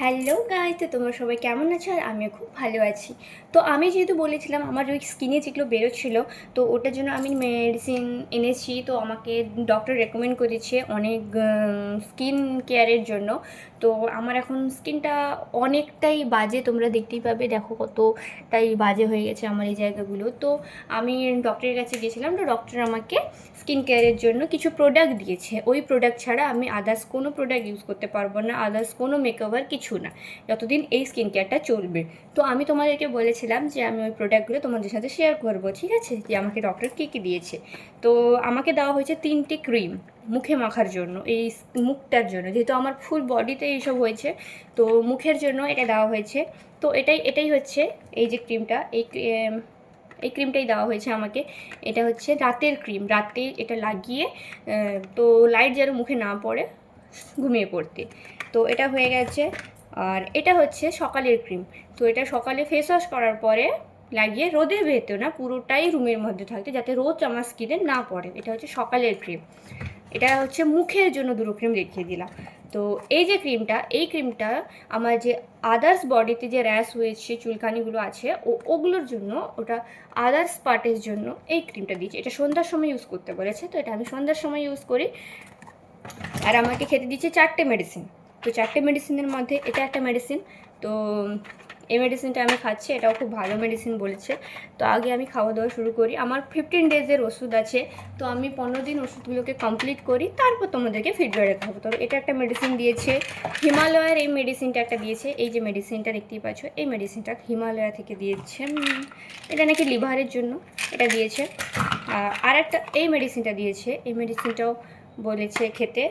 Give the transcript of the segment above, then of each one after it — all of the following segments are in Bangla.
হ্যালো গাইস, তো তোমরা সবাই কেমন আছো? আর আমিও খুব ভালো আছি। তো আমি যেহেতু বলেছিলাম আমার ওই স্কিনে যেগুলো বেরোচ্ছিল, তো ওটার জন্য আমি মেডিসিন এনেছি। তো আমাকে ডক্টর রেকমেন্ড করেছে অনেক স্কিন কেয়ারের জন্য। তো আমার এখন স্কিনটা অনেকটাই বাজে, তোমরা দেখতেই পাবে, দেখো কতটাই বাজে হয়ে গেছে আমার এই জায়গাগুলো। তো আমি ডক্টরের কাছে গিয়েছিলাম, তো ডক্টর আমাকে স্কিন কেয়ারের জন্য কিছু প্রোডাক্ট দিয়েছে। ওই প্রোডাক্ট ছাড়া আমি আদার্স কোনো প্রোডাক্ট ইউজ করতে পারবো না, আদার্স কোনো মেকওভার কিছু না, যতদিন এই স্কিন কেয়ারটা চলবে। তো আমি তোমাদেরকে বলেছিলাম যে আমি ওই প্রোডাক্টগুলো তোমাদের সাথে শেয়ার করবো, ঠিক আছে, যে আমাকে ডক্টর কী কী দিয়েছে। তো আমাকে দেওয়া হয়েছে 3টে ক্রিম মুখে মাখার জন্য, এই মুখটার জন্য, যেহেতু আমার ফুল বডিতে এইসব হয়েছে, তো মুখের জন্য এটা দেওয়া হয়েছে। তো এটাই হচ্ছে এই যে ক্রিমটা, এই ক্রিমটাই দেওয়া হয়েছে আমাকে। এটা হচ্ছে রাতের ক্রিম, রাতে এটা লাগিয়ে তো লাইট যেন মুখে না পড়ে ঘুমিয়ে পড়তে। তো এটা হয়ে গেছে। আর এটা হচ্ছে সকালের ক্রিম। তো এটা সকালে ফেস ওয়াশ করার পরে লাগিয়ে রোদে বেরোতে না, পুরোটাই রুমের মধ্যে থাকতে, যাতে রোদ আমার স্কিনে না পড়ে। এটা হচ্ছে সকালের ক্রিম। এটা হচ্ছে মুখের জন্য 2 ক্রিম দেখিয়ে দিলাম। তো এই যে ক্রিমটা, এই ক্রিমটা আমার যে আদার্স বডিতে যে র্যাশ হয়েছে, চুলকানিগুলো আছে, ওগুলোর জন্য, ওটা আদার্স পার্টের জন্য এই ক্রিমটা দিয়েছে। এটা সন্ধ্যার সময় ইউজ করতে বলেছে, তো এটা আমি সন্ধ্যার সময় ইউজ করি। আর আমাকে খেতে দিচ্ছে 4টে মেডিসিন। তো 4টে মেডিসিনের মধ্যে এটা একটা মেডিসিন। তো এই মেডিসিনটা আমি খাচ্ছি, এটাও খুব ভালো মেডিসিন বলেছে। তো আগে আমি খাওয়া দাওয়া শুরু করি। আমার 15 ডেজের ওষুধ আছে, তো আমি 15 দিন ওষুধগুলোকে কমপ্লিট করি, তারপর তোমাদেরকে ফিডব্যাক দেখাবো। তো এটা একটা মেডিসিন দিয়েছে, হিমালয়ের এই মেডিসিনটা একটা দিয়েছে। এই যে মেডিসিনটা দেখতেই পাচ্ছ, এই মেডিসিনটা হিমালয়া থেকে দিয়েছে। এটা নাকি লিভারের জন্য এটা দিয়েছে। আর একটা এই মেডিসিনটা দিয়েছে, এই মেডিসিনটাও বলেছে খেতে,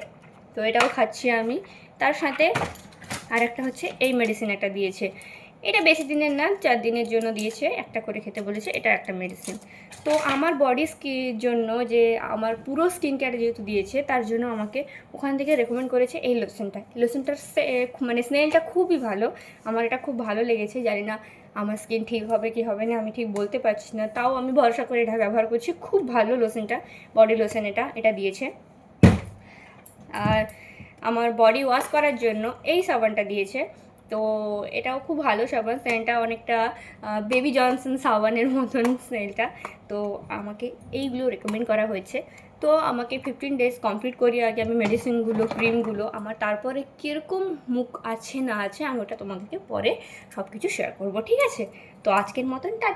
তো এটাও খাচ্ছি আমি। তার সাথে আর একটা হচ্ছে এই মেডিসিন একটা দিয়েছে। এটা বেশি দিনের না, 4 দিনের জন্য দিয়েছে, একটা করে খেতে বলেছে। এটা একটা মেডিসিন। তো আমার বডি জন্য, যে আমার পুরো স্কিন কেয়ার যেহেতু দিয়েছে, তার জন্য আমাকে ওখান থেকে রেকমেন্ড করেছে এই লোশনটার মানে স্মেলটা খুবই ভালো। আমার এটা খুব ভালো লেগেছে। জানি না আমার স্কিন ঠিক হবে কি হবে না, আমি ঠিক বলতে পারছি না, তাও আমি ভরসা করে এটা ব্যবহার করছি। খুব ভালো লোশনটা, বডি লোশন এটা দিয়েছে। আর আমার বডি ওয়াশ করার জন্য এই সাবানটা দিয়েছে। তো এটাও খুব ভালো সাবান, স্মেলটা অনেকটা বেবি জনসন সাবানের মতন স্মেলটা। তো আমাকে এইগুলো রেকমেন্ড করা হয়েছে। তো আমাকে 15 ডেজ কমপ্লিট করি আগে আমি মেডিসিনগুলো, ক্রিমগুলো আমার, তারপরে কীরকম মুখ আছে না আছে আমি ওটা তোমাদেরকে পরে সব কিছু শেয়ার করবো, ঠিক আছে। তো আজকের মতন টাটা।